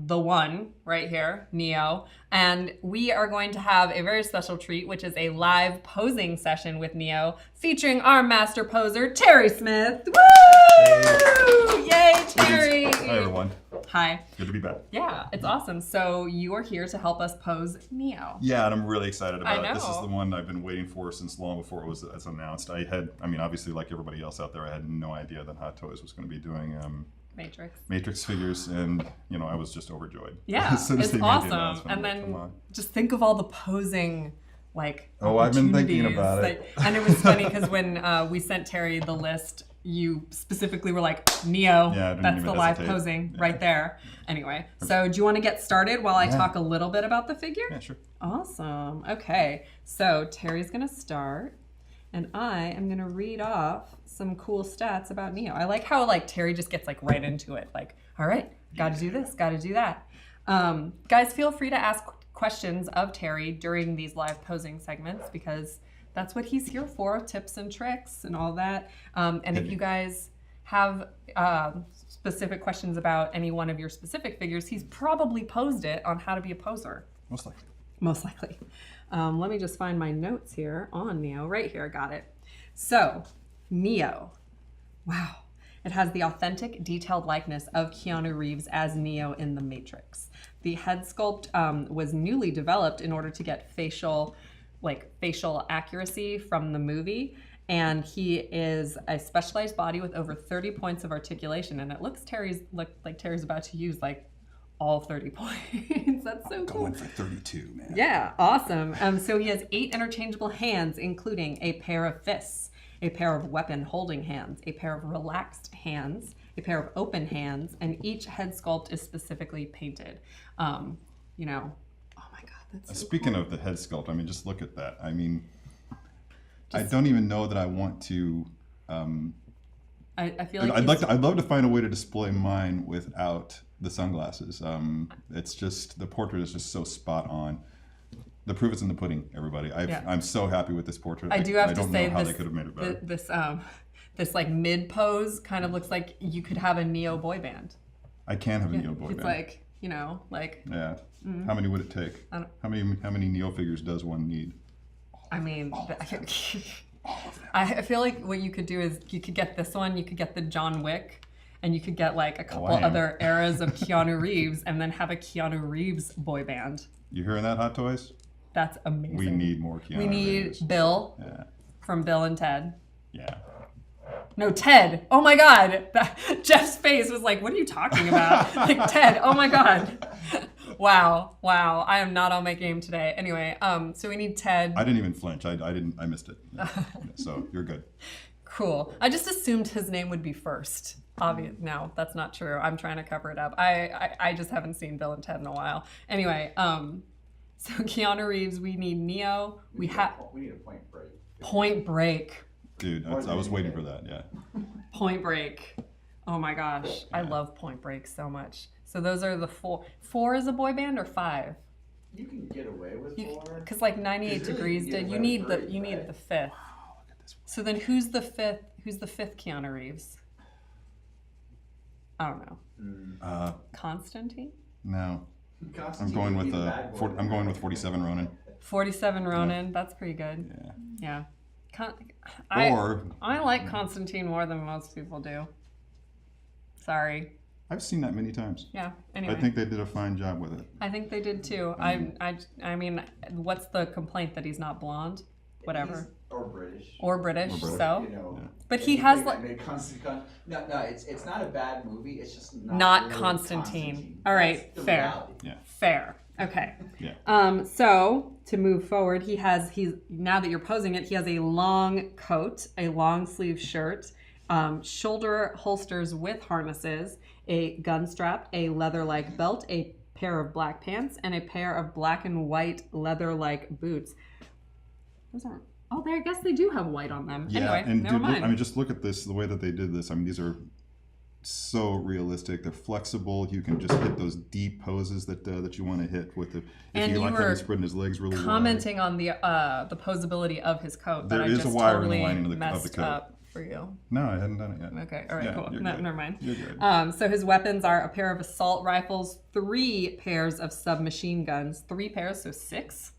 the one right here, Neo. And we are going to have a very special treat, which is a live posing session with Neo, featuring our master poser, Terry Smith. Woo! Yay, Terry! Hi, everyone. Hi. Good to be back. Yeah, it's awesome. So you are here to help us pose Neo. Yeah, and I'm really excited about I it. This is know. the one I've been waiting for since long before it was announced. Obviously, like everybody else out there, I had no idea that Hot Toys was going to be doing Matrix figures, and I was just overjoyed. Yeah, as soon as it's they made the awesome. announcement, And I'm like, come then on. just think of all the posing, I've been thinking opportunities. about it. And it was funny because when we sent Terry the list, you specifically were like, Neo, Yeah, I didn't that's even the live hesitate. posing Yeah. right there. Anyway, so do you want to get started while I talk a little bit about the figure? Yeah, sure. Awesome. Okay, so Terry's going to start, and I am going to read off some cool stats about Neo. I like how Terry just gets right into it. All right, got to do this, got to do that. Guys, feel free to ask questions of Terry during these live posing segments because that's what he's here for, tips and tricks and all that. And if you guys have specific questions about any one of your specific figures, he's probably posed it on how to be a poser. Most likely. Most likely. Let me just find my notes here on Neo. Right here, got it. So, Neo. Wow. It has the authentic, detailed likeness of Keanu Reeves as Neo in The Matrix. The head sculpt was newly developed in order to get facial accuracy from the movie. And he is a specialized body with over 30 points of articulation. And it looks like Terry's about to use all 30 points. That's so cool. Going for 32, man. Yeah, awesome. So he has 8 interchangeable hands, including a pair of fists, a pair of weapon holding hands, a pair of relaxed hands, a pair of open hands, and each head sculpt is specifically painted. Oh my God, that's so Speaking cool. of the head sculpt, just look at that. I don't even know that I want to. I feel like I'd love to find a way to display mine without the sunglasses. It's just the portrait is just so spot on. The proof is in the pudding, everybody. I'm so happy with this portrait. I do have to don't say know how they could have made it better. this mid pose kind of looks like you could have a Neo boy band. I can have a Neo boy It's band. Yeah. How many would it take? How many Neo figures does one need? I feel like what you could do is you could get this one, you could get the John Wick, and you could get a couple other eras of Keanu Reeves, and then have a Keanu Reeves boy band. You hearing that, Hot Toys? That's amazing. We need more Keanu We need Reeves. Bill Yeah. from Bill and Ted. Yeah. No, Ted. Oh my God. Jeff's face was like, what are you talking about? Ted. Oh my God. Wow. I am not on my game today. Anyway, so we need Ted. I didn't even flinch. I missed it. So you're good. Cool. I just assumed his name would be first. Obvious. No, that's not true. I'm trying to cover it up. I just haven't seen Bill and Ted in a while. Anyway, so Keanu Reeves, we need Neo. We need a Point Break. Point Break. Dude, I was waiting for that. Yeah. Point Break. Oh my gosh, I love Point Break so much. So those are the 4. 4 is a boy band or 5? You can get away with 4. Because 98 Degrees did. You need the 5th. Wow, look at this. So then who's the 5th? Who's the 5th Keanu Reeves? I don't know. Constantine? No. I'm going with 47 Ronin. 47 Ronin. That's pretty good. Yeah. I like Constantine more than most people do. Sorry. I've seen that many times. Yeah. Anyway. I think they did a fine job with it. I think they did too. I mean, what's the complaint that he's not blonde? Whatever. Or British. So. But he has no, it's not a bad movie. It's just not really Constantine. All right. Fair. Reality. Yeah. Fair. Okay. Yeah. So to move forward, he's now that you're posing it, he has a long coat, a long sleeve shirt, shoulder holsters with harnesses, a gun strap, a leather-like belt, a pair of black pants, and a pair of black and white leather-like boots. Those aren't. Oh, I guess they do have white on them. Yeah, Anyway, and never dude, mind. just look at this, the way that they did this. These are so realistic. They're flexible. You can just hit those deep poses that you want to hit with the. If you like having spreading his legs really wide. Commenting on the posability of his coat. There that is I just a wire in totally the lining of the messed coat. up. for you? No, I hadn't done it yet. Okay, all right, Yeah, cool. you're No, good. never mind. You're good. So his weapons are a pair of assault rifles, 3 pairs of submachine guns, 3 pairs, so 6.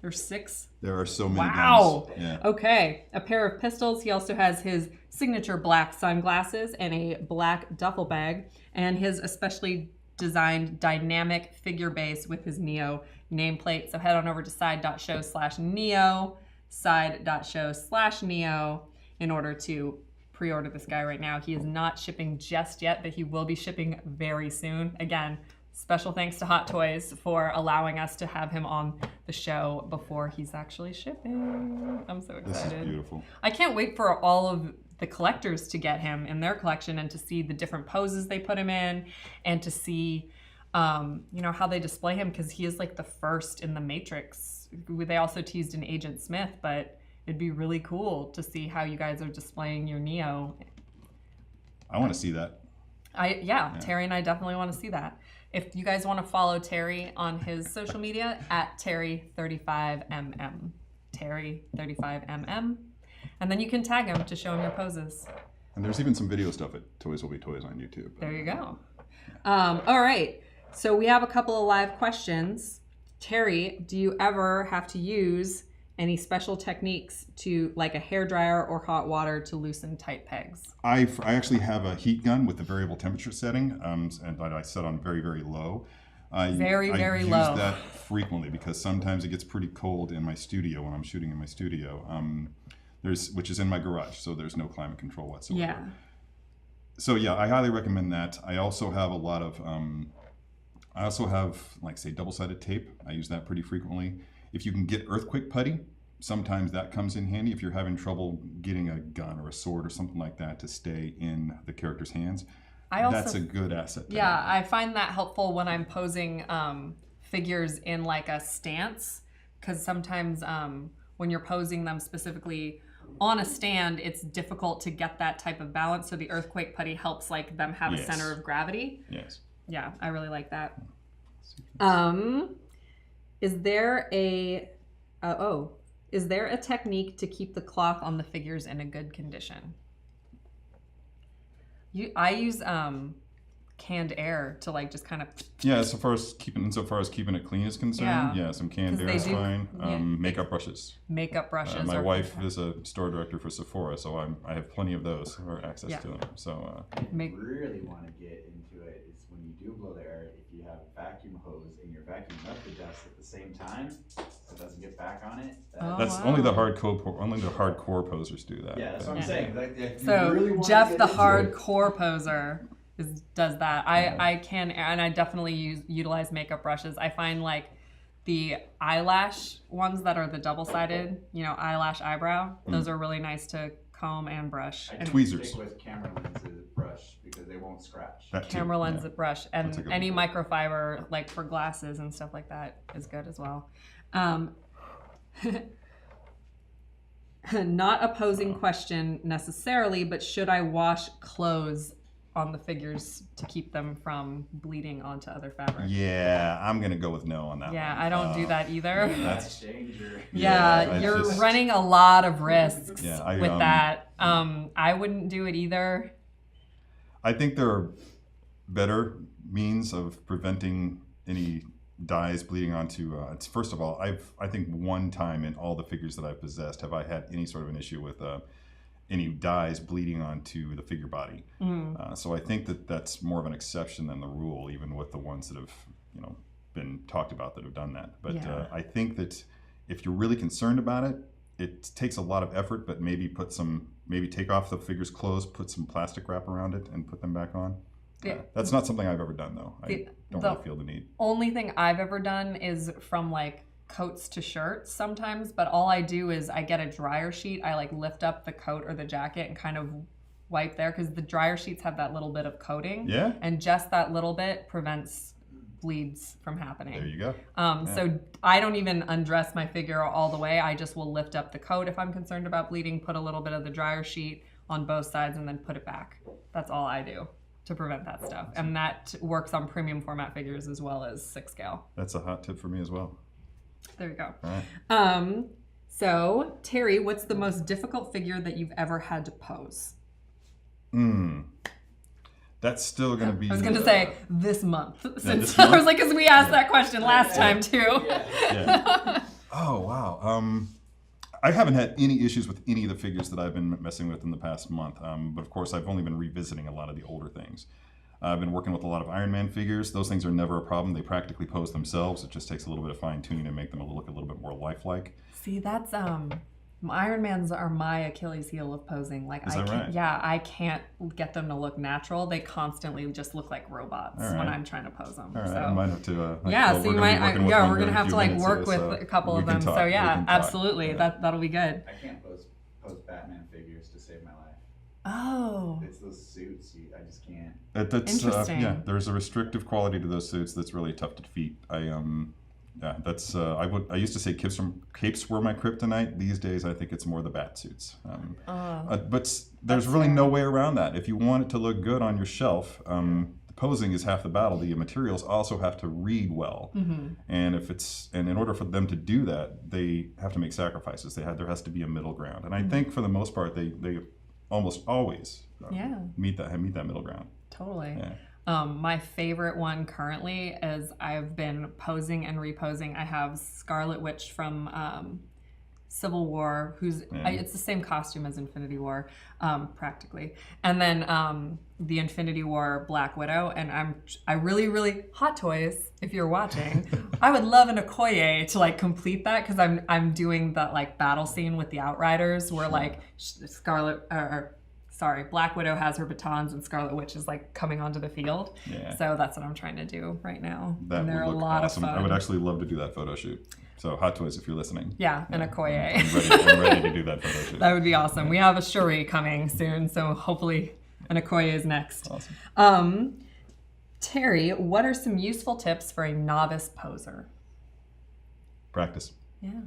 There's 6. There are so many Wow. guns. Yeah. Okay, a pair of pistols. He also has his signature black sunglasses and a black duffel bag, and his especially designed dynamic figure base with his Neo nameplate. So head on over to side.show/Neo, side.show/Neo in order to pre-order this guy right now. He is not shipping just yet, but he will be shipping very soon. Again, special thanks to Hot Toys for allowing us to have him on the show before he's actually shipping. I'm so excited. This is beautiful. I can't wait for all of the collectors to get him in their collection and to see the different poses they put him in and to see, how they display him, because he is like the first in the Matrix. They also teased an Agent Smith, but it'd be really cool to see how you guys are displaying your Neo. I want to see that. Terry and I definitely want to see that. If you guys want to follow Terry on his social media, at Terry35mm. Terry35mm. And then you can tag him to show him your poses. And there's even some video stuff at Toys Will Be Toys on YouTube. There you go. All right. So we have a couple of live questions. Terry, do you ever have to use any special techniques to, like a hairdryer or hot water, to loosen tight pegs? I actually have a heat gun with a variable temperature setting, and I set on very, very low. Very I low. use that frequently because sometimes it gets pretty cold in my studio when I'm shooting in my studio. Which is in my garage, so there's no climate control whatsoever. Yeah. So yeah, I highly recommend that. I also have a lot of, like, say, double-sided tape. I use that pretty frequently. If you can get earthquake putty, sometimes that comes in handy if you're having trouble getting a gun or a sword or something like that to stay in the character's hands. That's a good asset. Yeah, I find that helpful when I'm posing figures in like a stance, because sometimes when you're posing them specifically on a stand, it's difficult to get that type of balance. So the earthquake putty helps like them have a center of gravity. Yes. Yeah, I really like that. Is there a technique to keep the cloth on the figures in a good condition? I use canned air to like just kind of. Yeah, as far as keeping it clean is concerned, some canned air is fine. Makeup brushes. Makeup brushes. My wife is a store director for Sephora, so I have plenty of those or access to them. So you really want to get into it is when you do blow the air. If you have a vacuum hose and you're vacuuming up the dust at the same time, so it doesn't get back on it. Only the hardcore posers do that. Yeah, that's what I'm saying. Like, so really Jeff, the hardcore poser, does that. I can, and I definitely utilize makeup brushes. I find like the eyelash ones that are the double-sided, eyelash eyebrow, those are really nice to comb and brush. Tweezers. Stick with camera lenses brush because they won't scratch. Camera lens brush, and any microfiber like for glasses and stuff like that is good as well. Not a posing question necessarily, but should I wash clothes on the figures to keep them from bleeding onto other fabric? Yeah, I'm going to go with no on that one. Yeah, I don't do that either. That's danger. You're running a lot of risks with that. I wouldn't do it either. I think there are better means of preventing any dyes bleeding onto. First of all, I think one time in all the figures that I've possessed have I had any sort of an issue with any dyes bleeding onto the figure body. So I think that's more of an exception than the rule, even with the ones that have been talked about that have done that. But I think that if you're really concerned about it, it takes a lot of effort. But maybe take off the figure's clothes, put some plastic wrap around it, and put them back on. That's not something I've ever done though. I don't really feel the need. Only thing I've ever done is from like coats to shirts sometimes, but all I do is I get a dryer sheet. I like lift up the coat or the jacket and kind of wipe there, because the dryer sheets have that little bit of coating. Yeah. And just that little bit prevents bleeds from happening. There you go. So I don't even undress my figure all the way. I just will lift up the coat if I'm concerned about bleeding, put a little bit of the dryer sheet on both sides, and then put it back. That's all I do to prevent that stuff. And that works on premium format figures as well as 6 scale. That's a hot tip for me as well. There you go. All right. So, Terry, what's the most difficult figure that you've ever had to pose? That's still going to be... I was going to say this month. Since this month? I was like, because we asked that question last time too. Yeah. Oh, wow. I haven't had any issues with any of the figures that I've been messing with in the past month. But of course, I've only been revisiting a lot of the older things. I've been working with a lot of Iron Man figures. Those things are never a problem. They practically pose themselves. It just takes a little bit of fine tuning to make them look a little bit more lifelike. See, that's Iron Mans are my Achilles heel of posing. Like, Is that right? Yeah, I can't get them to look natural. They constantly just look like robots when I'm trying to pose them. All right, so. I might have to. So you might. We're gonna have to like work with a couple of them. Talk. So yeah, absolutely. Yeah. That'll be good. I can't pose Batman figures to save my life. Oh. It's those suits. I just can't. That's interesting. Yeah, there's a restrictive quality to those suits that's really tough to defeat. I used to say capes were my kryptonite. These days, I think it's more the bat suits. But there's really no way around that. If you want it to look good on your shelf, the posing is half the battle. The materials also have to read well, and in order for them to do that, they have to make sacrifices. There has to be a middle ground, and I think for the most part, they almost always meet that middle ground. Totally. Yeah. My favorite one currently is I've been posing and reposing. I have Scarlet Witch from Civil War, it's the same costume as Infinity War, practically. And then the Infinity War Black Widow, and I really Hot Toys, if you're watching, I would love an Okoye to like complete that, because I'm doing that like battle scene with the Outriders where like Black Widow has her batons and Scarlet Witch is like coming onto the field. Yeah. So that's what I'm trying to do right now. That and would look awesome. I would actually love to do that photo shoot. So Hot Toys, if you're listening. Yeah, an Okoye. I'm ready to do that photo shoot. That would be awesome. We have a Shuri coming soon, so hopefully an Okoye is next. Awesome. Terry, what are some useful tips for a novice poser? Practice. Yeah.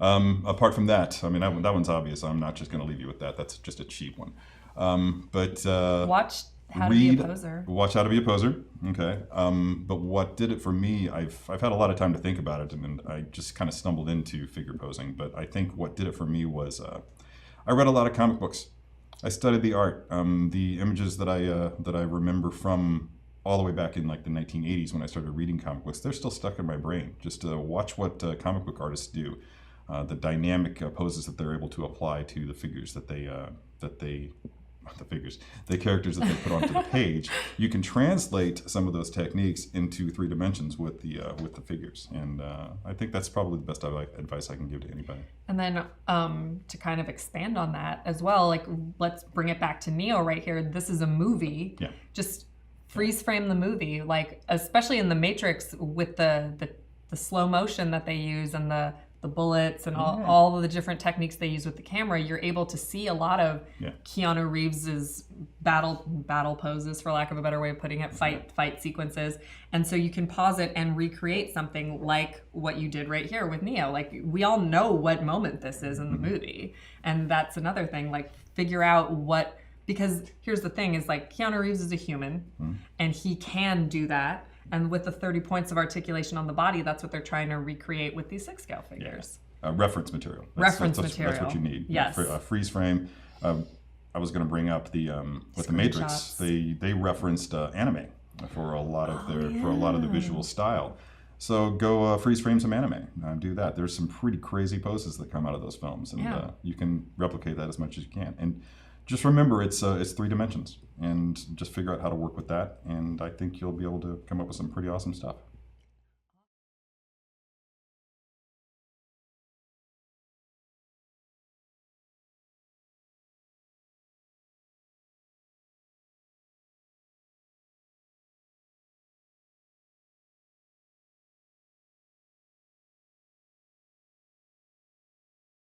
Apart from that, I mean, that one's obvious. I'm not just going to leave you with that. That's just a cheap one. Watch How to Be a Poser. Watch How to Be a Poser. Okay. But what did it for me? I've had a lot of time to think about it, and I just kind of stumbled into figure posing. But I think what did it for me was I read a lot of comic books. I studied the art. The images that I remember from all the way back in like the 1980s when I started reading comic books, they're still stuck in my brain. Just watch what comic book artists do. The dynamic poses that they're able to apply to the figures the characters that they put onto the page. You can translate some of those techniques into 3 dimensions with the figures, and I think that's probably the best advice I can give to anybody. And then to kind of expand on that as well, like let's bring it back to Neo right here. This is a movie. Yeah. Just freeze frame the movie, like especially in the Matrix with the slow motion that they use and the bullets and all of the different techniques they use with the camera. You're able to see a lot of Keanu Reeves's battle poses, for lack of a better way of putting it, fight sequences. And so you can pause it and recreate something like what you did right here with Neo. Like, we all know what moment this is in the movie. And that's another thing, like figure out because here's the thing is like Keanu Reeves is a human and he can do that. And with the 30 points of articulation on the body, that's what they're trying to recreate with these 6-scale figures. Reference material. That's what you need. Yes. Freeze frame. I was going to bring up with the Matrix. They referenced anime for a lot of the visual style. So go freeze frame some anime. Do that. There's some pretty crazy poses that come out of those films, and you can replicate that as much as you can. And just remember, it's 3 dimensions, and just figure out how to work with that, and I think you'll be able to come up with some pretty awesome stuff.